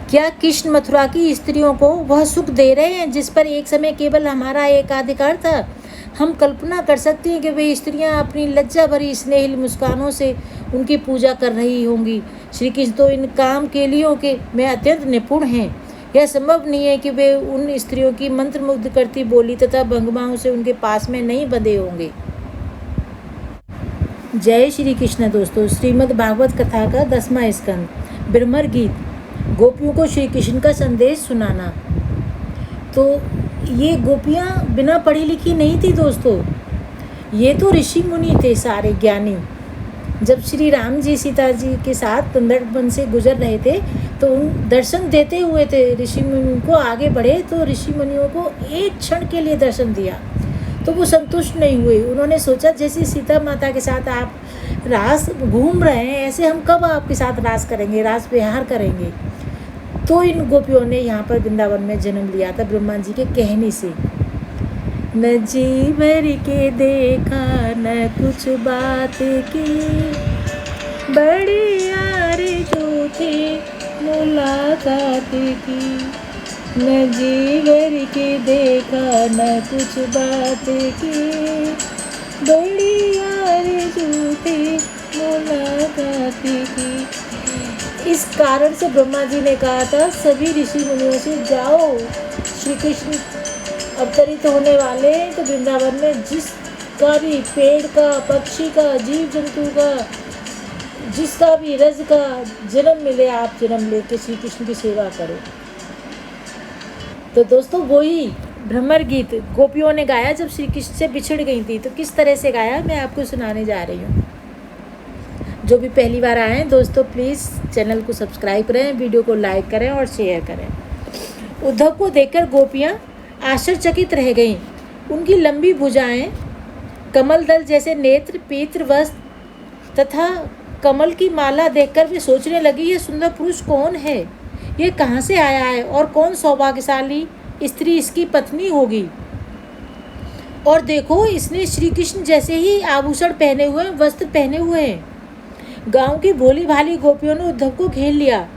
क्या कृष्ण मथुरा की स्त्रियों को वह सुख दे रहे हैं जिस पर एक समय केवल हमारा एकाधिकार था? हम कल्पना कर सकते हैं कि वे स्त्रियां अपनी लज्जा भरी स्नेहिल मुस्कानों से उनकी पूजा कर रही होंगी। श्री कृष्ण तो इन काम केलियों के में अत्यंत निपुण हैं। यह संभव नहीं है कि वे उन स्त्रियों की मंत्रमुग्ध करती बोली तथा भंगिमाओं से उनके पास में नहीं बंधे होंगे। जय श्री कृष्ण। दोस्तों, श्रीमद् भागवत कथा का 10वां स्कंद, ब्रह्मर गीत, गोपियों को श्री कृष्ण का संदेश सुनाना। तो ये गोपियाँ बिना पढ़ी लिखी नहीं थी दोस्तों, ये तो ऋषि मुनि थे, सारे ज्ञानी। जब श्री राम जी सीता जी के साथ गंधर्व वन से गुजर रहे थे तो उन दर्शन देते हुए थे ऋषि मुनियों को आगे बढ़े, तो ऋषि मुनियों को एक क्षण के लिए दर्शन दिया तो वो संतुष्ट नहीं हुए। उन्होंने सोचा जैसे सीता माता के साथ आप रास घूम रहे हैं, ऐसे हम कब आपके साथ रास करेंगे, रास विहार करेंगे। तो इन गोपियों ने यहाँ पर वृंदावन में जन्म लिया था ब्रह्मा जी के कहने से। न जी भर के देखा न कुछ बात की, बड़ी आरज़ू थी मुलाकात की। न जी भर के देखा न कुछ बात की, बड़ी आरज़ू थी मुलाकात की। इस कारण से ब्रह्मा जी ने कहा था सभी ऋषि मुनियों से, जाओ श्री कृष्ण अवतरित होने वाले हैं तो वृंदावन में जिसका भी पेड़ का, पक्षी का, जीव जंतु का, जिसका भी रज का जन्म मिले, आप जन्म लेके श्री कृष्ण की सेवा करो। तो दोस्तों, वही ब्रह्मर गीत गोपियों ने गाया जब श्री कृष्ण से बिछड़ गई थी। तो किस तरह से गाया मैं आपको सुनाने जा रही हूँ। जो भी पहली बार आए हैं दोस्तों, प्लीज़ चैनल को सब्सक्राइब करें, वीडियो को लाइक करें और शेयर करें। उद्धव को देखकर गोपियाँ आश्चर्यचकित रह गईं। उनकी लंबी भुजाएं, कमल दल जैसे नेत्र, पीत्र वस्त्र तथा कमल की माला देखकर वे सोचने लगी, ये सुंदर पुरुष कौन है, ये कहाँ से आया है और कौन सौभाग्यशाली स्त्री इसकी पत्नी होगी। और देखो, इसने श्री कृष्ण जैसे ही आभूषण पहने हुए, वस्त्र पहने हुए हैं। गांव की भोली भाली गोपियों ने उद्धव को घेर लिया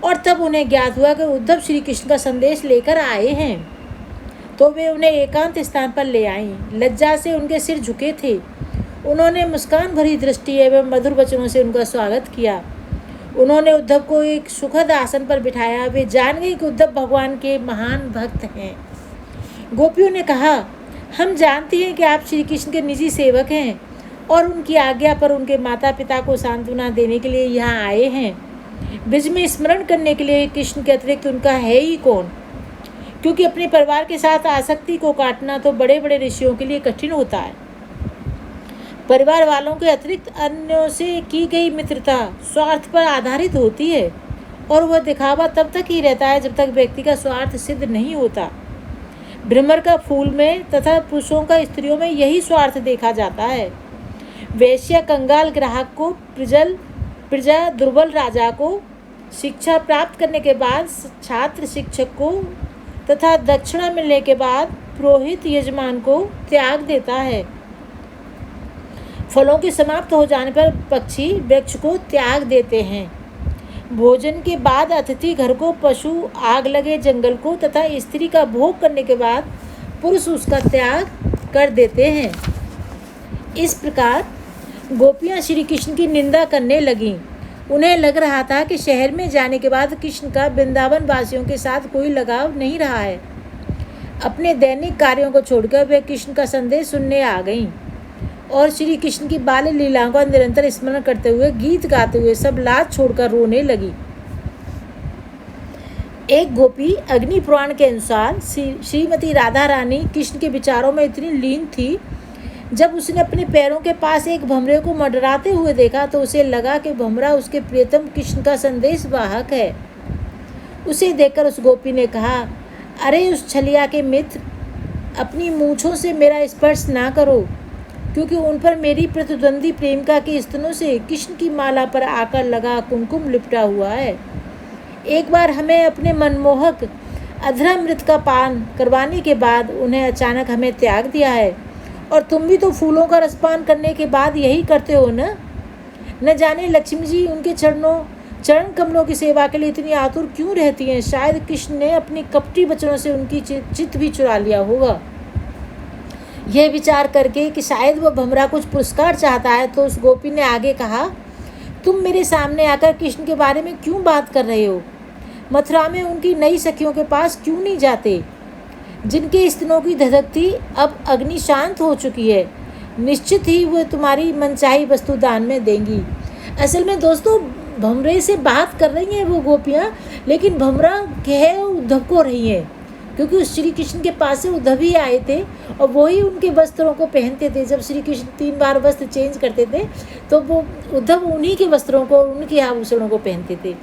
और तब उन्हें ज्ञात हुआ कि उद्धव श्री कृष्ण का संदेश लेकर आए हैं। तो वे उन्हें एकांत स्थान पर ले आईं। लज्जा से उनके सिर झुके थे। उन्होंने मुस्कान भरी दृष्टि एवं मधुर वचनों से उनका स्वागत किया। उन्होंने उद्धव को एक सुखद आसन पर बिठाया। वे जान गई कि उद्धव भगवान के महान भक्त हैं। गोपियों ने कहा, हम जानती हैं कि आप श्री कृष्ण के निजी सेवक हैं और उनकी आज्ञा पर उनके माता पिता को सांत्वना देने के लिए यहाँ आए हैं। ब्रज में स्मरण करने के लिए कृष्ण के अतिरिक्त उनका है ही कौन, क्योंकि अपने परिवार के साथ आसक्ति को काटना तो बड़े बड़े ऋषियों के लिए कठिन होता है। परिवार वालों के अतिरिक्त अन्यों से की गई मित्रता स्वार्थ पर आधारित होती है और वह दिखावा तब तक ही रहता है जब तक व्यक्ति का स्वार्थ सिद्ध नहीं होता। भ्रमर का फूल में तथा पुरुषों का स्त्रियों में यही स्वार्थ देखा जाता है। वैश्य कंगाल ग्राहक को, प्रजा दुर्बल राजा को, शिक्षा प्राप्त करने के बाद छात्र शिक्षक को तथा दक्षिणा मिलने के बाद पुरोहित यजमान को त्याग देता है। फलों के समाप्त हो जाने पर पक्षी वृक्ष को त्याग देते हैं। भोजन के बाद अतिथि घर को, पशु आग लगे जंगल को तथा स्त्री का भोग करने के बाद पुरुष उसका त्याग कर देते हैं। इस प्रकार गोपियाँ श्री कृष्ण की निंदा करने लगीं। उन्हें लग रहा था कि शहर में जाने के बाद कृष्ण का वृंदावन वासियों के साथ कोई लगाव नहीं रहा है। अपने दैनिक कार्यों को छोड़कर वे कृष्ण का संदेश सुनने आ गईं और श्री कृष्ण की बाल लीलाओं का निरंतर स्मरण करते हुए, गीत गाते हुए सब लाज छोड़कर रोने लगी। एक गोपी अग्नि पुराण के अनुसार श्रीमती राधा रानी कृष्ण के विचारों में इतनी लीन थी, जब उसने अपने पैरों के पास एक भंवरे को मंडराते हुए देखा तो उसे लगा कि भंवरा उसके प्रियतम कृष्ण का संदेश वाहक है। उसे देखकर उस गोपी ने कहा, अरे उस छलिया के मित्र, अपनी मूँछों से मेरा स्पर्श ना करो, क्योंकि उन पर मेरी प्रतिद्वंदी प्रेमिका के स्तनों से कृष्ण की माला पर आकर लगा कुमकुम लिपटा हुआ है। एक बार हमें अपने मनमोहक अधरामृत का पान करवाने के बाद उन्हें अचानक हमें त्याग दिया है, और तुम भी तो फूलों का रसपान करने के बाद यही करते हो न जाने लक्ष्मी जी उनके चरण कमलों की सेवा के लिए इतनी आतुर क्यों रहती हैं? शायद कृष्ण ने अपनी कपटी वचनों से उनकी चित्त भी चुरा लिया होगा। यह विचार करके कि शायद वह भमरा कुछ पुरस्कार चाहता है, तो उस गोपी ने आगे कहा, तुम मेरे सामने आकर कृष्ण के बारे में क्यों बात कर रहे हो? मथुरा में उनकी नई सखियों के पास क्यों नहीं जाते, जिनके स्तनों की धधकती अब अग्नि शांत हो चुकी है? निश्चित ही वह तुम्हारी मनचाही वस्तु दान में देंगी। असल में दोस्तों, भमरे से बात कर रही हैं वो गोपियाँ, लेकिन भमरा कह उद्धव को रही हैं, क्योंकि श्री कृष्ण के पास से उद्धव ही आए थे और वही उनके वस्त्रों को पहनते थे। जब श्री कृष्ण 3 बार वस्त्र चेंज करते थे तो वो उद्धव उन्हीं के वस्त्रों को, उनके आभूषणों को पहनते थे।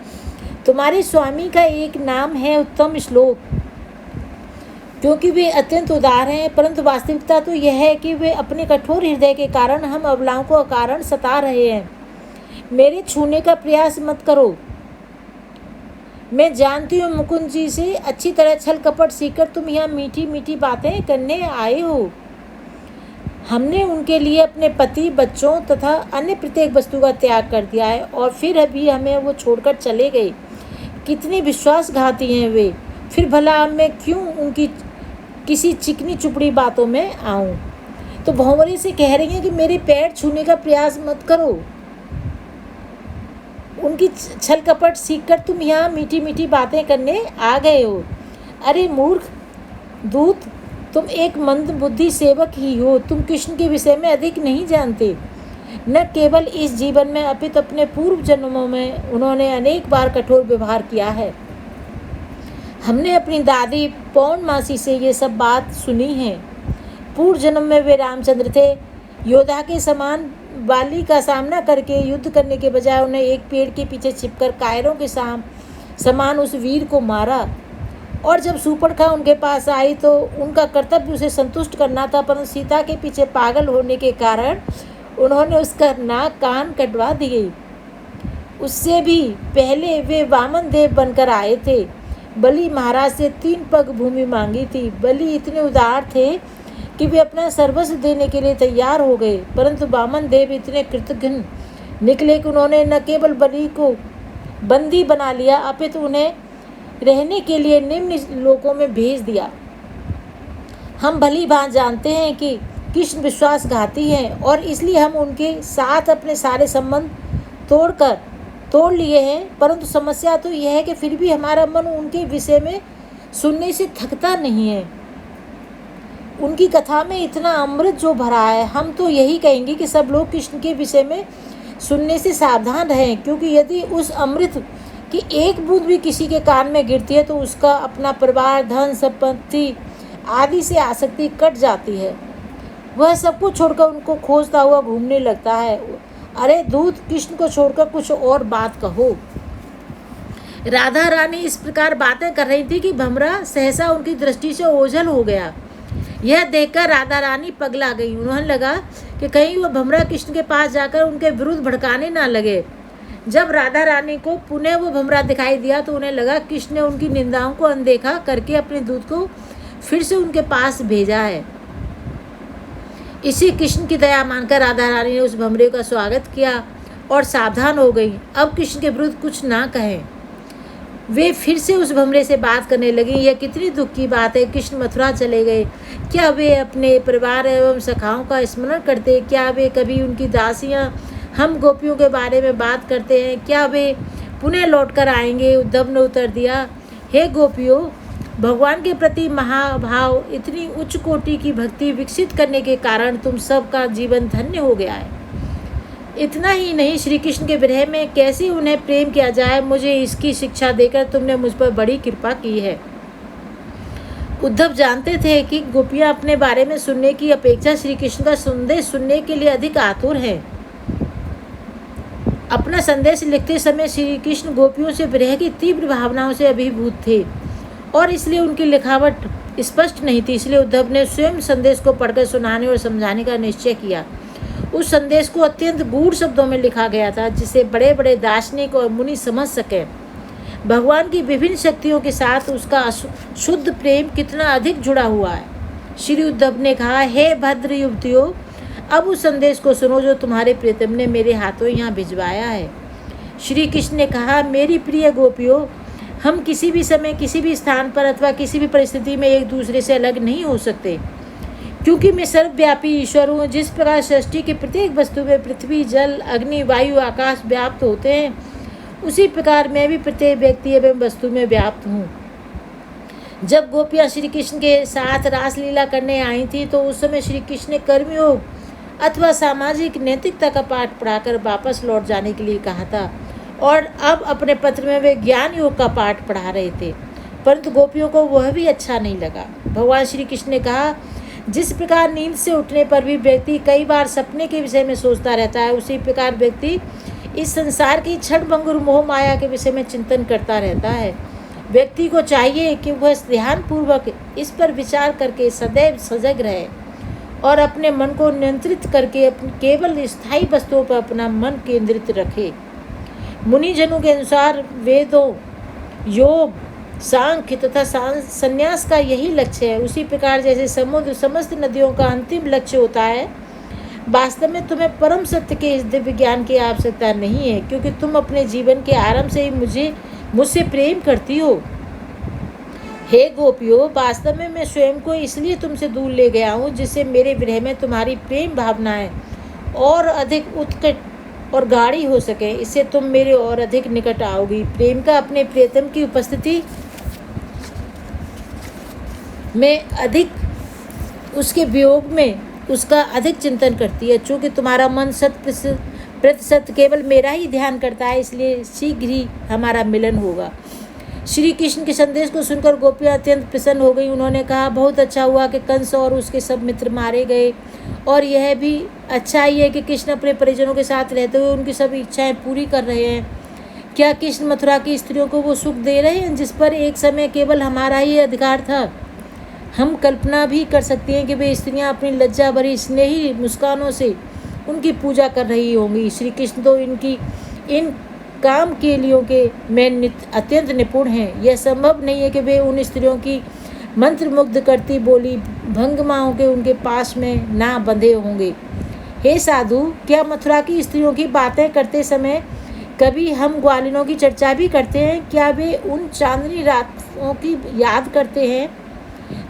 तुम्हारे स्वामी का एक नाम है उत्तम श्लोक, क्योंकि वे अत्यंत उदार हैं, परंतु वास्तविकता तो यह है कि वे अपने कठोर हृदय के कारण हम अबलाओं को अकारण सता रहे हैं। मेरे छूने का प्रयास मत करो। मैं जानती हूँ मुकुंद जी से अच्छी तरह छल कपट सीखकर तुम यहाँ मीठी मीठी बातें करने आए हो। हमने उनके लिए अपने पति, बच्चों तथा अन्य प्रत्येक वस्तु का त्याग कर दिया है और फिर अभी हमें वो छोड़कर चले गए। कितने विश्वासघाती हैं वे। फिर भला अब मैं क्यों उनकी किसी चिकनी चुपड़ी बातों में आऊँ? तो भंवरे से कह रही हैं कि मेरे पैर छूने का प्रयास मत करो। उनकी छल कपट सीखकर तुम यहाँ मीठी मीठी बातें करने आ गए हो। अरे मूर्ख दूत, तुम एक मंद बुद्धि सेवक ही हो। तुम कृष्ण के विषय में अधिक नहीं जानते। न केवल इस जीवन में अपितु अपने पूर्व जन्मों में उन्होंने अनेक बार कठोर व्यवहार किया है। हमने अपनी दादी पौर्णमासी से ये सब बात सुनी है। पूर्व जन्म में वे रामचंद्र थे। योद्धा के समान बाली का सामना करके युद्ध करने के बजाय उन्हें एक पेड़ के पीछे छिपकर कायरों के समान उस वीर को मारा। और जब सूर्पणखा उनके पास आई तो उनका कर्तव्य उसे संतुष्ट करना था, परंतु सीता के पीछे पागल होने के कारण उन्होंने उसका नाक कान कटवा दिए। उससे भी पहले वे वामन देव बनकर आए थे। बलि महाराज से 3 पग भूमि मांगी थी। बलि इतने उदार थे कि वे अपना सर्वस्व देने के लिए तैयार हो गए, परंतु वामन देव इतने कृतघ्न निकले कि उन्होंने न केवल बलि को बंदी बना लिया, अपितु उन्हें रहने के लिए निम्न लोकों में भेज दिया। हम भली भांति जानते हैं कि कृष्ण विश्वासघाती हैं और इसलिए हम उनके साथ अपने सारे संबंध तोड़ लिए हैं, परंतु समस्या तो यह है कि फिर भी हमारा मन उनके विषय में सुनने से थकता नहीं है। उनकी कथा में इतना अमृत जो भरा है, हम तो यही कहेंगे कि सब लोग कृष्ण के विषय में सुनने से सावधान रहें, क्योंकि यदि उस अमृत की एक बूंद भी किसी के कान में गिरती है तो उसका अपना परिवार, धन संपत्ति आदि से आसक्ति कट जाती है। वह सब कुछ छोड़कर उनको खोजता हुआ घूमने लगता है। अरे दूत, कृष्ण को छोड़कर कुछ और बात कहो। राधा रानी इस प्रकार बातें कर रही थी कि भमरा सहसा उनकी दृष्टि से ओझल हो गया। यह देखकर राधा रानी पगला गई। उन्हें लगा कि कहीं वह भमरा कृष्ण के पास जाकर उनके विरुद्ध भड़काने ना लगे। जब राधा रानी को पुनः वो भमरा दिखाई दिया तो उन्हें लगा कृष्ण ने उनकी निंदाओं को अनदेखा करके अपने दूत को फिर से उनके पास भेजा है। इसी कृष्ण की दया मानकर राधा रानी ने उस भमरे का स्वागत किया और सावधान हो गई। अब कृष्ण के विरुद्ध कुछ ना कहें। वे फिर से उस भमरे से बात करने लगी। यह कितनी दुख की बात है। कृष्ण मथुरा चले गए। क्या वे अपने परिवार एवं सखाओं का स्मरण करते? क्या वे कभी उनकी दासियां हम गोपियों के बारे में बात करते हैं? क्या वे पुनः लौटकर आएंगे? उद्धव ने उत्तर दिया, हे गोपियों, भगवान के प्रति महाभाव, इतनी उच्च कोटि की भक्ति विकसित करने के कारण तुम सबका जीवन धन्य हो गया है। इतना ही नहीं, श्री कृष्ण के विरह में कैसे उन्हें प्रेम किया जाए, मुझे इसकी शिक्षा देकर तुमने मुझ पर बड़ी कृपा की है। उद्धव जानते थे कि गोपियां अपने बारे में सुनने की अपेक्षा श्री कृष्ण का संदेश सुनने के लिए अधिक आतुर हैं। अपना संदेश लिखते समय श्री कृष्ण गोपियों से विरह की तीव्र भावनाओं से अभिभूत थे और इसलिए उनकी लिखावट स्पष्ट नहीं थी। इसलिए उद्धव ने स्वयं संदेश को पढ़कर सुनाने और समझाने का निश्चय किया। उस संदेश को अत्यंत गूढ़ शब्दों में लिखा गया था, जिसे बड़े बड़े दार्शनिक और मुनि समझ सके। भगवान की विभिन्न शक्तियों के साथ उसका शुद्ध प्रेम कितना अधिक जुड़ा हुआ है। श्री उद्धव ने कहा, हे भद्र युवतियों, अब उस संदेश को सुनो जो तुम्हारे प्रीतम ने मेरे हाथों यहाँ भिजवाया है। श्री कृष्ण ने कहा, मेरी प्रिय गोपियों, हम किसी भी समय, किसी भी स्थान पर अथवा किसी भी परिस्थिति में एक दूसरे से अलग नहीं हो सकते, क्योंकि मैं सर्वव्यापी ईश्वर हूँ। जिस प्रकार सृष्टि के प्रत्येक वस्तु में पृथ्वी, जल, अग्नि, वायु, आकाश व्याप्त होते हैं, उसी प्रकार मैं भी प्रत्येक व्यक्ति एवं वस्तु में व्याप्त हूँ। जब गोपियाँ श्री कृष्ण के साथ रासलीला करने आई थी तो उस समय श्री कृष्ण ने कर्मयोग अथवा सामाजिक नैतिकता का पाठ पढ़ाकर वापस लौट जाने के लिए कहा था, और अब अपने पत्र में वे ज्ञान योग का पाठ पढ़ा रहे थे, परंतु गोपियों को वह भी अच्छा नहीं लगा। भगवान श्री कृष्ण ने कहा, जिस प्रकार नींद से उठने पर भी व्यक्ति कई बार सपने के विषय में सोचता रहता है, उसी प्रकार व्यक्ति इस संसार की क्षणभंगुर मोह माया के विषय में चिंतन करता रहता है। व्यक्ति को चाहिए कि वह ध्यानपूर्वक इस पर विचार करके सदैव सजग रहे और अपने मन को नियंत्रित करके केवल स्थायी वस्तुओं पर अपना मन केंद्रित रखे। मुनिजनों के अनुसार वेदों, योग, सांख्य तथा संन्यास का यही लक्ष्य है। उसी प्रकार जैसे समुद्र समस्त नदियों का अंतिम लक्ष्य होता है, वास्तव में तुम्हें परम सत्य के इस दिव्य ज्ञान की आवश्यकता नहीं है, क्योंकि तुम अपने जीवन के आरंभ से ही मुझसे प्रेम करती हो। हे गोपियों, वास्तव में मैं स्वयं को इसलिए तुमसे दूर ले गया हूँ, जिससे मेरे विरह में तुम्हारी प्रेम भावनाएं और अधिक उत्कट और गाढ़ी हो सके। इससे तुम मेरे और अधिक निकट आओगी। प्रेम का अपने प्रियतम की उपस्थिति में अधिक, उसके वियोग में उसका अधिक चिंतन करती है। चूँकि तुम्हारा मन 100% केवल मेरा ही ध्यान करता है, इसलिए शीघ्र ही हमारा मिलन होगा। श्री कृष्ण के संदेश को सुनकर गोपियाँ अत्यंत प्रसन्न हो गई। उन्होंने कहा, बहुत अच्छा हुआ कि कंस और उसके सब मित्र मारे गए, और यह भी अच्छा ही है कि कृष्ण अपने परिजनों के साथ रहते हुए उनकी सभी इच्छाएं पूरी कर रहे हैं। क्या कृष्ण मथुरा की स्त्रियों को वो सुख दे रहे हैं जिस पर एक समय केवल हमारा ही अधिकार था? हम कल्पना भी कर सकते हैं कि वे स्त्रियां अपनी लज्जा भरी स्नेही मुस्कानों से उनकी पूजा कर रही होंगी। श्री कृष्ण तो इन काम के लियों के में अत्यंत निपुण हैं। यह संभव नहीं है कि वे उन स्त्रियों की मंत्रमुग्ध करती बोली भंगमाओं के उनके पास में ना बंधे होंगे। हे साधु, क्या मथुरा की स्त्रियों की बातें करते समय कभी हम ग्वालिनों की चर्चा भी करते हैं? क्या वे उन चांदनी रातों की याद करते हैं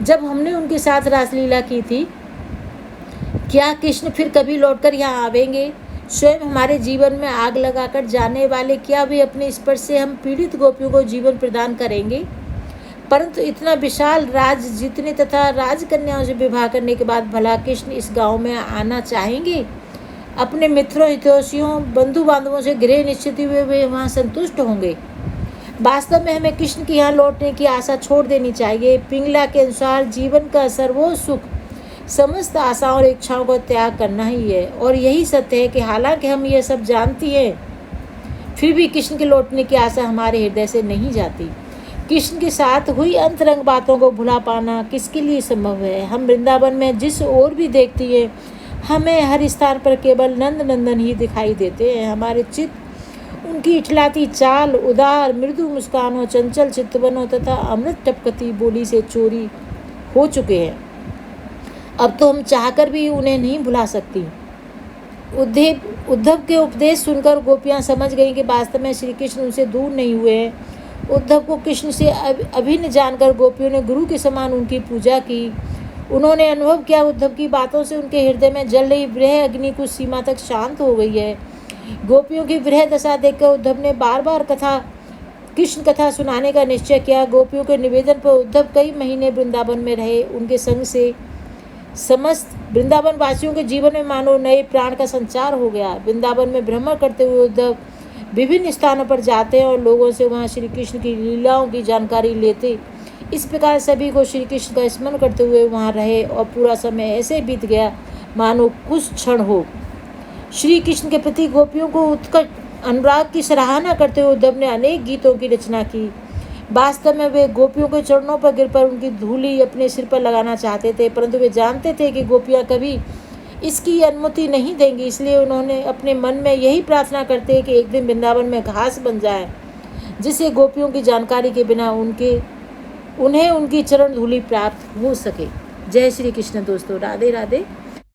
जब हमने उनके साथ रासलीला की थी? क्या कृष्ण फिर कभी लौटकर यहाँ आवेंगे? स्वयं हमारे जीवन में आग लगाकर जाने वाले, क्या वे अपने स्पर्श से हम पीड़ित गोपियों को जीवन प्रदान करेंगे? परंतु इतना विशाल राज जीतने तथा राजकन्याओं से विवाह करने के बाद भला कृष्ण इस गांव में आना चाहेंगे? अपने मित्रों, हितैषियों, बंधु बांधवों से गृह निश्चित हुए वे वहाँ संतुष्ट होंगे। वास्तव में हमें कृष्ण के यहाँ लौटने की आशा छोड़ देनी चाहिए। पिंगला के अनुसार जीवन का सर्वोच्च सुख समस्त आशाओं और इच्छाओं का त्याग करना ही है, और यही सत्य है कि हालांकि हम ये सब जानती हैं, फिर भी कृष्ण के लौटने की आशा हमारे हृदय से नहीं जाती। कृष्ण के साथ हुई अंतरंग बातों को भुला पाना किसके लिए संभव है? हम वृंदावन में जिस ओर भी देखती हैं, हमें हर स्थान पर केवल नंद नंदन ही दिखाई देते हैं। हमारे चित्त उनकी इठलाती चाल, उदार मृदु मुस्कानों, चंचल चितवनों तथा अमृत टपकती बोली से चोरी हो चुके हैं। अब तो हम चाहकर भी उन्हें नहीं भुला सकती। उद्धव के उपदेश सुनकर गोपियाँ समझ गईं कि वास्तव में श्री कृष्ण उनसे दूर नहीं हुए हैं। उद्धव को कृष्ण से अभिन्न जानकर गोपियों ने गुरु के समान उनकी पूजा की। उन्होंने अनुभव किया, उद्धव की बातों से उनके हृदय में जल रही विरह अग्नि कुछ सीमा तक शांत हो गई है। गोपियों की विरह दशा देखकर उद्धव ने बार बार कृष्ण कथा सुनाने का निश्चय किया। गोपियों के निवेदन पर उद्धव कई महीने वृंदावन में रहे। उनके संग से समस्त वृंदावन वासियों के जीवन में मानो नए प्राण का संचार हो गया। वृंदावन में भ्रमण करते हुए उद्धव विभिन्न स्थानों पर जाते और लोगों से वहाँ श्री कृष्ण की लीलाओं की जानकारी लेते। इस प्रकार सभी को श्री कृष्ण का स्मरण करते हुए वहाँ रहे और पूरा समय ऐसे बीत गया मानो कुछ क्षण हो। श्री कृष्ण के प्रति गोपियों को उत्कट अनुराग की सराहना करते हुए उद्धव ने अनेक गीतों की रचना की। वास्तव में वे गोपियों के चरणों पर गिरकर उनकी धूली अपने सिर पर लगाना चाहते थे, परंतु वे जानते थे कि गोपियाँ कभी इसकी अनुमति नहीं देंगी। इसलिए उन्होंने अपने मन में यही प्रार्थना करते कि एक दिन वृंदावन में घास बन जाए, जिससे गोपियों की जानकारी के बिना उन्हें उनकी चरण धूली प्राप्त हो सके। जय श्री कृष्ण दोस्तों, राधे राधे।